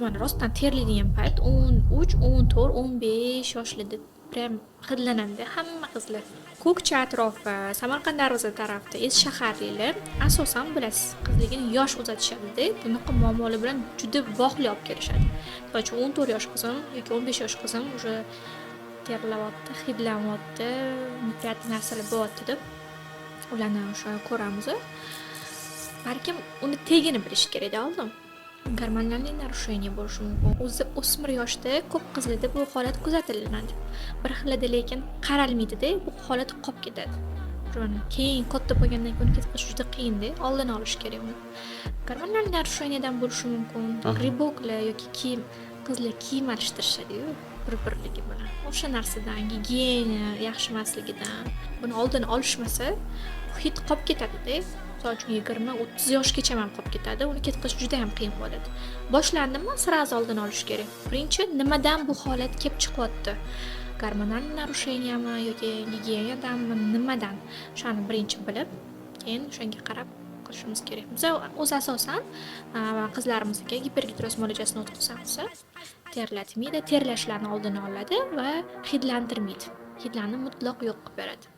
mana rostdan terlaydigan payt 13, 14, 15 yoshlarda prям hidlanadi hamma qizlar. Ko'kcha atrofi, Samarqand darvoza tarafda es shaharliklar asosan bilasiz, qizligini yosh uzatishadi-da, bunaqa muammolar bilan juda bog'li olib kelishadi. Misol uchun 14 yosh qizim yoki 15 yosh qizim уже terlayapti, hidlanyapti, неприятный narsalar bo'lyapti deb ularni o'sha ko'ramiz. Balkim uni tegini bilish kerak-da oldin. Gormonal narushение bo'lishi mumkin. O'zi o'smir yoshda ko'p qizlarda bu holat kuzatiladi. Bir xilda lekin qaralmaydi-da, bu holat qolib ketadi. Keyin katta bo'lgandan keyin ketqish juda qiyin-da, oldini olish kerak uni. Gormonal narushenияdan bo'lishi mumkin. Riboklar yoki kiyim, qizlar kiyim alishtirishadi-yu bir-birligi bilan. O'sha narsadan, gigiyena yaxshi emasligidan, buni oldini olishmasa, hid qolib ketadi-da. Misol uchun 20-30 yoshgacha ham qolib ketadi. Uni ketqish juda ham qiyin bo'ladi. Boshlandimi, sразу oldini olish kerak. Birinchi nimadan bu holat kelib chiqyapti? Gormonal narusheniyami yoki gigiyenadanmi, nimadan? Shuni birinchi bilib, keyin o'shanga qarab qilishimiz kerak. Biz o'z asosan qizlarimizga gipergidroz muolajasini o'tkazamiz. Terlatmaydi, terlashlarni oldini oladi va hidlantirmaydi. Hidlarni mutlaq yo'q qilib beradi.